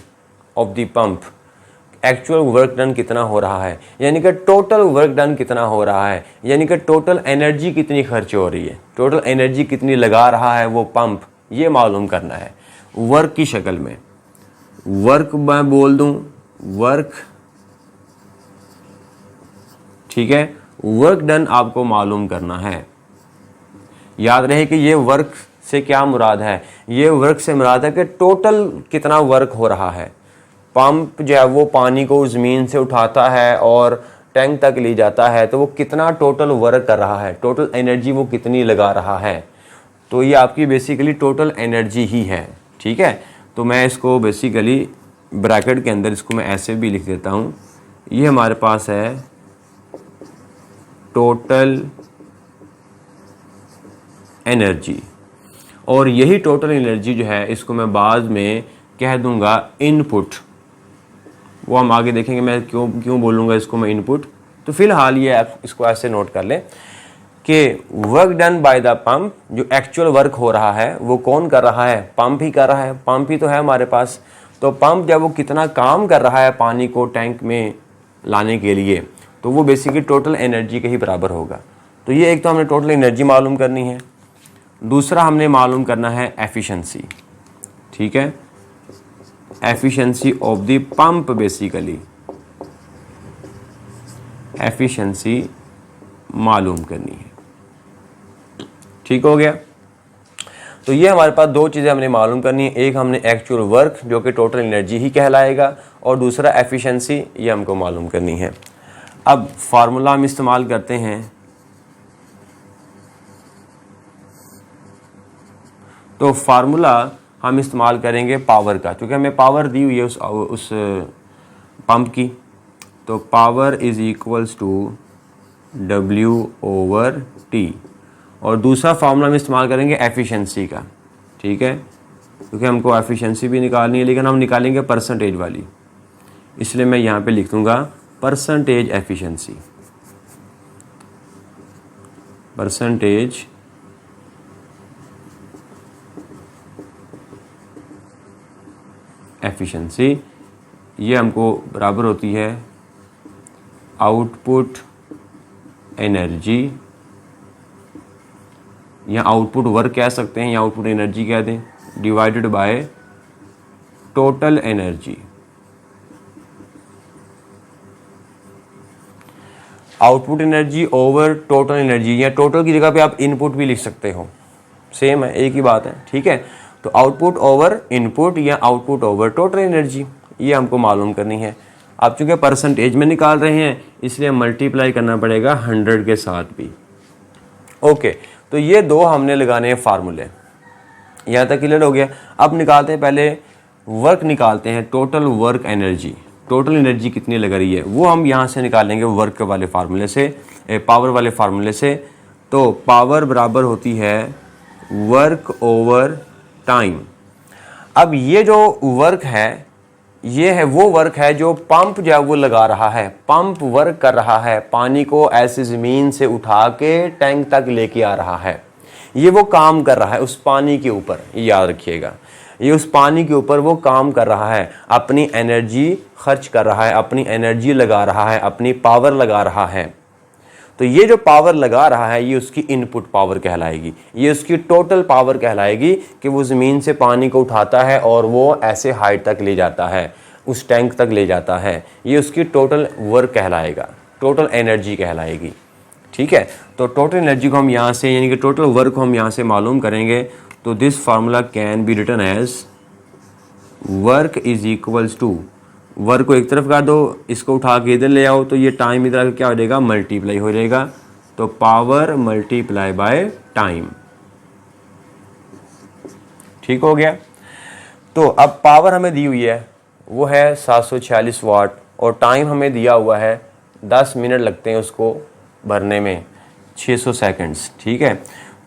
of the pump. Actual work done कितना हो रहा है, यानी कि टोटल वर्क डन कितना हो रहा है, यानी कि टोटल एनर्जी कितनी खर्च हो रही है, टोटल एनर्जी कितनी लगा रहा है वो पंप, ये मालूम करना है वर्क की शक्ल में। वर्क मैं बोल दूं वर्क, ठीक है। वर्क डन आपको मालूम करना है। याद रहे कि ये वर्क से क्या मुराद है, ये वर्क से मुराद है कि टोटल कितना वर्क हो रहा है। पंप जो है वो पानी को ज़मीन से उठाता है और टैंक तक ले जाता है, तो वो कितना टोटल वर्क कर रहा है, टोटल एनर्जी वो कितनी लगा रहा है। तो ये आपकी बेसिकली टोटल एनर्जी ही है, ठीक है। तो मैं इसको बेसिकली ब्रैकेट के अंदर इसको मैं ऐसे भी लिख देता हूँ। ये हमारे पास है टोटल एनर्जी, और यही टोटल एनर्जी जो है इसको मैं बाद में कह दूंगा इनपुट। वो हम आगे देखेंगे मैं क्यों बोलूँगा इसको मैं इनपुट। तो फिलहाल ये आप इसको ऐसे नोट कर लें कि work done by the pump, जो एक्चुअल वर्क हो रहा है वो कौन कर रहा है, पंप ही कर रहा है। पंप ही तो है हमारे पास। तो पंप जब वो कितना काम कर रहा है पानी को टैंक में लाने के लिए, तो वो बेसिकली टोटल एनर्जी के ही बराबर होगा। तो ये एक तो हमने टोटल एनर्जी मालूम करनी है। दूसरा हमने मालूम करना है एफिशिएंसी, ठीक है। Efficiency of the pump, basically efficiency मालूम करनी है, ठीक हो गया। तो ये हमारे पास दो चीज़ें हमने मालूम करनी है। एक हमने एक्चुअल वर्क जो कि टोटल एनर्जी ही कहलाएगा, और दूसरा एफिशिएंसी, ये हमको मालूम करनी है। अब फार्मूला हम इस्तेमाल करते हैं। तो फार्मूला हम इस्तेमाल करेंगे पावर का, क्योंकि हमें पावर दी हुई है उस पंप की। तो power is equals to W/T। और दूसरा फार्मूला हम इस्तेमाल करेंगे एफिशिएंसी का, ठीक है, क्योंकि हमको एफिशिएंसी भी निकालनी है, लेकिन हम निकालेंगे परसेंटेज वाली, इसलिए मैं यहाँ पे लिख दूँगा परसेंटेज एफिशिएंसी। परसेंटेज एफिशिएंसी ये हमको बराबर होती है आउटपुट एनर्जी, या आउटपुट वर्क कह सकते हैं या आउटपुट एनर्जी कह दें, divided by total energy. Output energy over total energy, या टोटल की जगह पे आप इनपुट भी लिख सकते हो, सेम है, एक ही बात है, ठीक है। तो आउटपुट ओवर इनपुट या आउटपुट ओवर टोटल एनर्जी, ये हमको मालूम करनी है। आप चूँकि परसेंटेज में निकाल रहे हैं इसलिए मल्टीप्लाई करना पड़ेगा 100 के साथ भी। ओके, तो ये दो हमने लगाने हैं फार्मूले, यहाँ तक क्लियर हो गया। अब निकालते हैं, पहले वर्क निकालते हैं, total work energy, total energy कितनी लग रही है वो हम यहाँ से निकालेंगे वर्क वाले फार्मूले से, पावर वाले फार्मूले से। तो पावर बराबर होती है वर्क ओवर टाइम। अब ये जो वर्क है ये है वो वर्क है जो पंप जो है वो लगा रहा है, पंप वर्क कर रहा है, पानी को ऐसे ज़मीन से उठा के टैंक तक लेके आ रहा है, ये वो काम कर रहा है उस पानी के ऊपर, याद रखिएगा, ये उस पानी के ऊपर वो काम कर रहा है, अपनी एनर्जी खर्च कर रहा है, अपनी एनर्जी लगा रहा है, अपनी पावर लगा रहा है। तो ये जो पावर लगा रहा है ये उसकी इनपुट पावर कहलाएगी, ये उसकी टोटल पावर कहलाएगी कि वो ज़मीन से पानी को उठाता है और वो ऐसे हाइट तक ले जाता है, उस टैंक तक ले जाता है, ये उसकी टोटल वर्क कहलाएगा, टोटल एनर्जी कहलाएगी, ठीक है। तो टोटल एनर्जी को हम यहाँ से, यानी कि टोटल वर्क को हम यहाँ से मालूम करेंगे। तो this formula can be written as work is equals to, work को एक तरफ कर दो, इसको उठा के इधर ले आओ, तो ये टाइम इधर क्या हो जाएगा, मल्टीप्लाई हो जाएगा। तो पावर मल्टीप्लाई बाय टाइम, ठीक हो गया। तो अब पावर हमें दी हुई है वो है 746 वाट, और टाइम हमें दिया हुआ है 10 मिनट लगते हैं उसको भरने में, 600 सेकंड्स, ठीक है।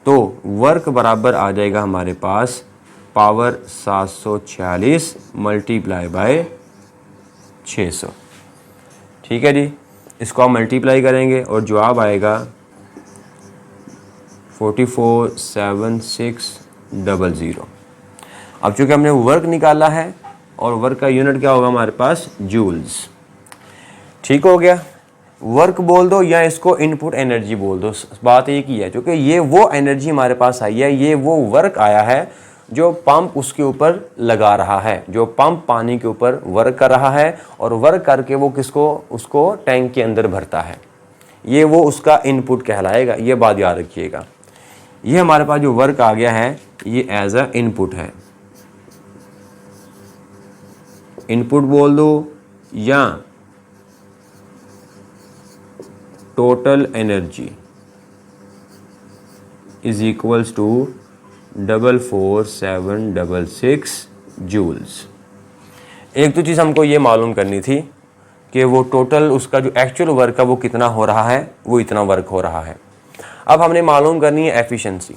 तो वर्क बराबर आ जाएगा हमारे पास पावर 746 मल्टीप्लाई बाय 600, ठीक है जी। इसको हम मल्टीप्लाई करेंगे और जवाब आएगा 447600। अब चूँकि हमने वर्क निकाला है और वर्क का यूनिट क्या होगा हमारे पास, जूल्स, ठीक हो गया। वर्क बोल दो या इसको इनपुट एनर्जी बोल दो, बात एक ही है, क्योंकि ये वो एनर्जी हमारे पास आई है, ये वो वर्क आया है जो पंप उसके ऊपर लगा रहा है, जो पंप पानी के ऊपर वर्क कर रहा है, और वर्क करके वो किसको, उसको टैंक के अंदर भरता है, ये वो उसका इनपुट कहलाएगा, ये बात याद रखिएगा। ये हमारे पास जो वर्क आ गया है ये एज अ इनपुट है, इनपुट बोल दो या total energy is equals to 44766 joules. एक तो चीज़ हमको ये मालूम करनी थी कि वो टोटल उसका जो एक्चुअल वर्क है वो कितना हो रहा है, वो इतना वर्क हो रहा है। अब हमने मालूम करनी है एफिशिएंसी।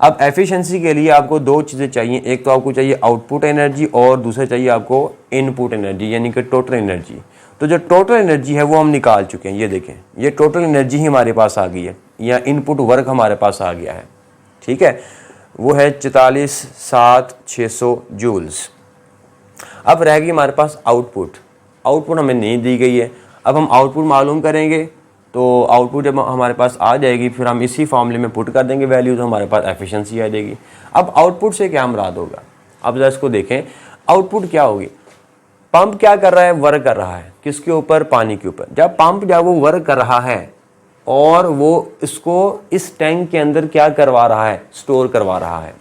अब एफिशिएंसी के लिए आपको दो चीज़ें चाहिए, एक तो आपको चाहिए आउटपुट एनर्जी और दूसरा चाहिए आपको इनपुट एनर्जी, यानी कि टोटल एनर्जी। तो जो टोटल एनर्जी है वो हम निकाल चुके हैं, ये देखें, ये टोटल एनर्जी ही हमारे पास आ गई है, या इनपुट वर्क हमारे पास आ गया है, ठीक है, वो है 447600 जूल्स। अब रह गई हमारे पास आउटपुट, आउटपुट हमें नहीं दी गई है। अब हम आउटपुट मालूम करेंगे, तो आउटपुट जब हमारे पास आ जाएगी फिर हम इसी फॉर्मूले में पुट कर देंगे वैल्यू, तो हमारे पास एफिशिएंसी आ जाएगी। अब आउटपुट से क्या मुराद होगा, अब जरा इसको देखें, आउटपुट क्या होगी, पंप क्या कर रहा है, वर्क कर रहा है, किसके ऊपर, पानी के ऊपर। जब पंप जब वो वर्क कर रहा है और वो इसको इस टैंक के अंदर क्या करवा रहा है, स्टोर करवा रहा है,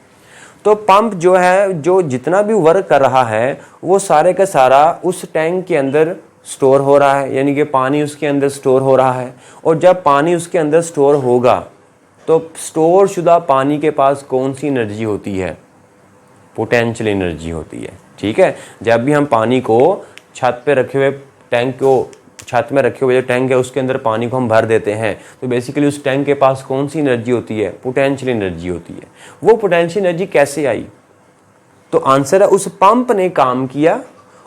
तो पंप जो है जो जितना भी वर्क कर रहा है वो सारे का सारा उस टैंक के अंदर स्टोर हो रहा है, यानी कि पानी उसके अंदर स्टोर हो रहा है। और जब पानी उसके अंदर स्टोर होगा तो स्टोर शुदा पानी के पास कौन सी एनर्जी होती है, पोटेंशियल एनर्जी होती है, ठीक है। जब भी हम पानी को छत पे रखे हुए टैंक को छत में रखे हुए जो टैंक है उसके अंदर पानी को हम भर देते हैं, तो बेसिकली उस टैंक के पास कौन सी एनर्जी होती है? पोटेंशियल एनर्जी होती है। वो पोटेंशियल एनर्जी कैसे आई? तो आंसर है उस पंप ने काम किया,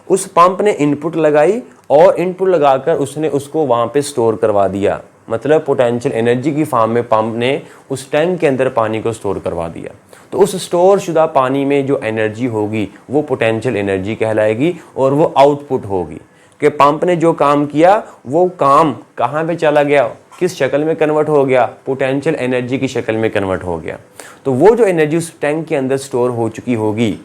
उस पंप ने इनपुट लगाई और इनपुट लगाकर उसने उसको वहां पे स्टोर करवा दिया। मतलब पोटेंशियल एनर्जी की फॉर्म में पंप ने उस टैंक के अंदर पानी को स्टोर करवा दिया। तो उस स्टोर शुदा पानी में जो एनर्जी होगी वो पोटेंशियल एनर्जी कहलाएगी और वो आउटपुट होगी कि पंप ने जो काम किया वो काम कहाँ पे चला गया, किस शक्ल में कन्वर्ट हो गया? पोटेंशियल एनर्जी की शक्ल में कन्वर्ट हो गया। तो वो जो एनर्जी उस टैंक के अंदर स्टोर हो चुकी होगी,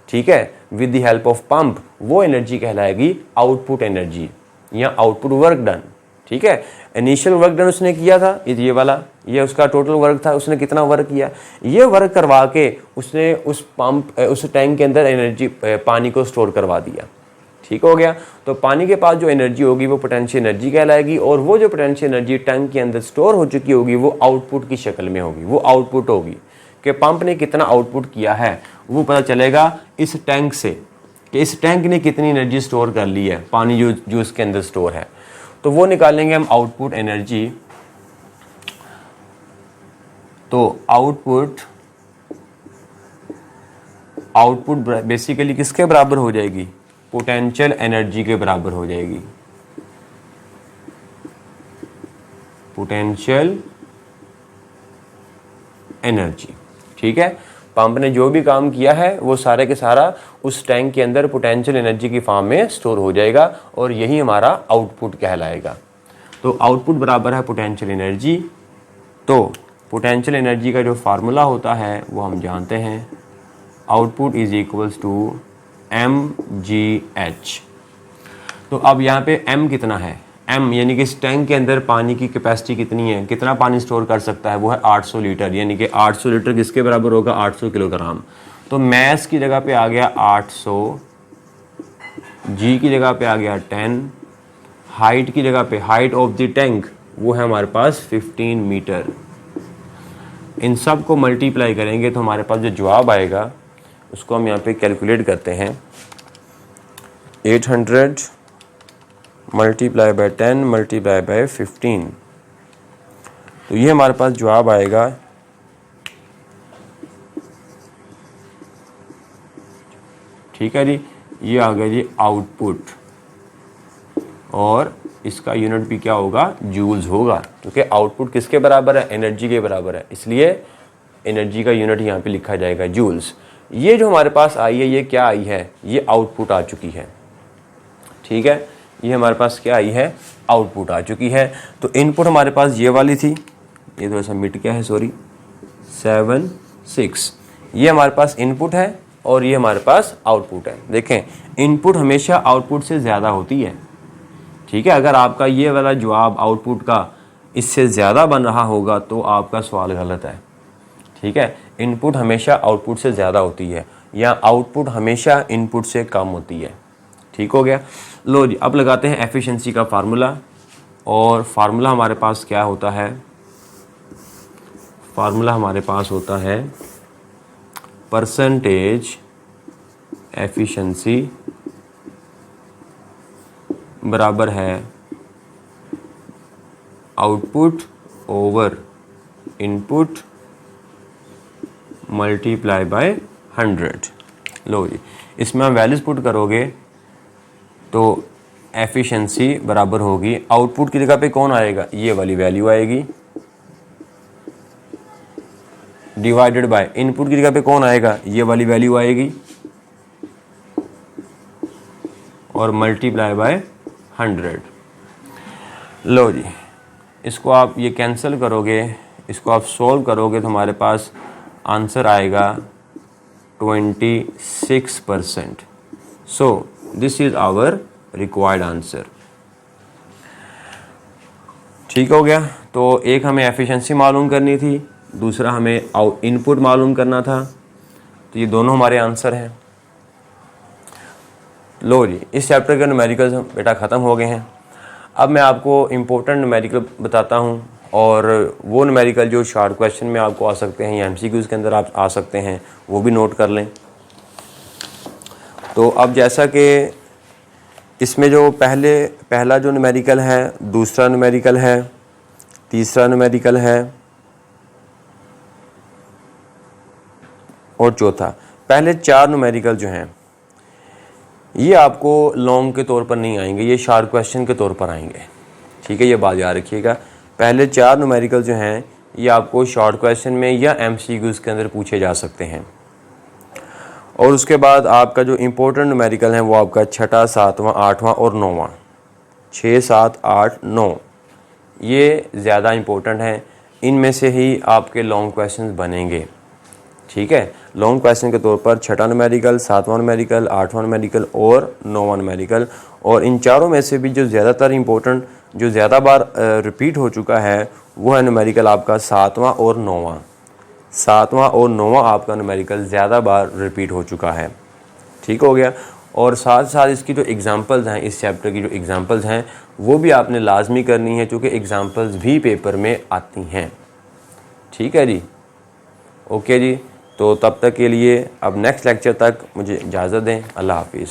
ठीक है, with the help of pump, वो एनर्जी कहलाएगी आउटपुट एनर्जी या आउटपुट वर्क डन। ठीक है, इनिशियल वर्क डन उसने किया था, ये वाला, ये उसका टोटल वर्क था, उसने कितना वर्क किया, ये वर्क करवा के उसने उस पंप उस टैंक के अंदर एनर्जी पानी को स्टोर करवा दिया। ठीक हो गया। तो पानी के पास जो एनर्जी होगी वो पोटेंशियल एनर्जी कहलाएगी और वो जो पोटेंशियल एनर्जी टैंक के अंदर स्टोर हो चुकी होगी वो आउटपुट की शक्ल में होगी, वो आउटपुट होगी कि पंप ने कितना आउटपुट किया है। वो पता चलेगा इस टैंक से कि इस टैंक ने कितनी एनर्जी स्टोर कर ली है, पानी जो उसके अंदर स्टोर है, तो वो निकालेंगे हम आउटपुट एनर्जी। तो आउटपुट बेसिकली किसके बराबर हो जाएगी? पोटेंशियल एनर्जी के बराबर हो जाएगी। पोटेंशियल एनर्जी, ठीक है। पंप ने जो भी काम किया है वो सारे के सारा उस टैंक के अंदर पोटेंशियल एनर्जी की फॉर्म में स्टोर हो जाएगा और यही हमारा आउटपुट कहलाएगा। तो आउटपुट बराबर है पोटेंशियल एनर्जी। तो पोटेंशियल एनर्जी का जो फार्मूला होता है वो हम जानते हैं, output is equals to mgh। तो अब यहाँ पे m कितना है? m यानी कि इस टैंक के अंदर पानी की कैपेसिटी कितनी है, कितना पानी स्टोर कर सकता है, वो है 800 लीटर। यानी कि 800 लीटर किसके बराबर होगा? 800 किलोग्राम। तो मैस की जगह पे आ गया 800, g की जगह पे आ गया 10, हाइट की जगह पे, हाइट ऑफ द टैंक वो है हमारे पास 15 मीटर। इन सब को मल्टीप्लाई करेंगे तो हमारे पास जो जवाब आएगा उसको हम यहाँ पे कैलकुलेट करते हैं। 800 मल्टीप्लाई बाय 10 मल्टीप्लाई बाय 15, तो ये हमारे पास जवाब आएगा ठीक है जी, ये आ गया जी आउटपुट और इसका यूनिट भी क्या होगा? जूल्स होगा, क्योंकि आउटपुट किसके बराबर है? एनर्जी के बराबर है, इसलिए एनर्जी का यूनिट यहाँ पे लिखा जाएगा जूल्स। ये जो हमारे पास आई है ये क्या आई है? ये आउटपुट आ चुकी है। ठीक है, ये हमारे पास क्या आई है? आउटपुट आ चुकी है। तो इनपुट हमारे पास ये वाली थी, ये थोड़ा सा मिट गया है, सॉरी, 7 6, ये हमारे पास इनपुट है और ये हमारे पास आउटपुट है। देखें, इनपुट हमेशा आउटपुट से ज़्यादा होती है। ठीक है, अगर आपका ये वाला जवाब आउटपुट का इससे ज़्यादा बन रहा होगा तो आपका सवाल गलत है। ठीक है, इनपुट हमेशा आउटपुट से ज़्यादा होती है या आउटपुट हमेशा इनपुट से कम होती है। ठीक हो गया। लो जी, अब लगाते हैं एफिशिएंसी का फार्मूला। और फार्मूला हमारे पास क्या होता है? फार्मूला हमारे पास होता है परसेंटेज एफिशिएंसी बराबर है output over input multiply by 100। लो जी, इसमें हम वैल्यूज पुट करोगे तो एफिशिएंसी बराबर होगी, आउटपुट की जगह पे कौन आएगा? ये वाली वैल्यू आएगी, डिवाइडेड बाय इनपुट की जगह पे कौन आएगा? ये वाली वैल्यू आएगी और मल्टीप्लाई बाय 100। लो जी, इसको आप ये कैंसिल करोगे, इसको आप सोल्व करोगे तो हमारे पास आंसर आएगा 26%। So this is our required answer. ठीक हो गया। तो एक हमें एफिशिएंसी मालूम करनी थी, दूसरा हमें इनपुट मालूम करना था, तो ये दोनों हमारे आंसर हैं। लो जी, इस चैप्टर के न्यूमेरिकल्स बेटा ख़त्म हो गए हैं। अब मैं आपको इम्पोर्टेंट न्यूमेरिकल बताता हूँ और वो न्यूमेरिकल जो शॉर्ट क्वेश्चन में आपको आ सकते हैं या एमसीक्यूज़ के अंदर आप आ सकते हैं, वो भी नोट कर लें। तो अब जैसा कि इसमें जो पहला जो न्यूमेरिकल है, दूसरा न्यूमेरिकल है, तीसरा न्यूमेरिकल है और चौथा। पहले 4 न्यूमेरिकल जो हैं ये आपको लॉन्ग के तौर पर नहीं आएंगे, ये शार्ट क्वेश्चन के तौर पर आएंगे। ठीक है, ये बात याद रखिएगा। पहले 4 न्यूमेरिकल जो हैं ये आपको शॉर्ट क्वेश्चन में या एमसीक्यूज़ के अंदर पूछे जा सकते हैं। और उसके बाद आपका जो इम्पोर्टेंट न्यूमेरिकल है वो आपका छठा, सातवां, आठवां और नौवां। 6, 7, 8, 9 ये ज़्यादा इम्पोर्टेंट हैं। इनमें से ही आपके लॉन्ग क्वेश्चन बनेंगे। ठीक है, लॉन्ग क्वेश्चन के तौर पर छठा न्यूमेरिकल, सातवां न्यूमेरिकल, आठवां न्यूमेरिकल और नौवां न्यूमेरिकल। और इन चारों में से भी जो ज़्यादातर इम्पोर्टेंट, जो ज़्यादा बार रिपीट हो चुका है वो है न्यूमेरिकल आपका सातवां और नौवां। सातवां और नौवां आपका न्यूमेरिकल ज़्यादा बार रिपीट हो चुका है। ठीक हो गया। और साथ साथ इसकी जो एग्ज़ाम्पल्स हैं, इस चैप्टर की जो एग्ज़ाम्पल्स हैं वो भी आपने लाजमी करनी है, क्योंकि एग्ज़ाम्पल्स भी पेपर में आती हैं। ठीक है जी, ओके जी। तो तब तक के लिए अब नेक्स्ट लेक्चर तक मुझे इजाज़त दें। अल्लाह हाफिज़।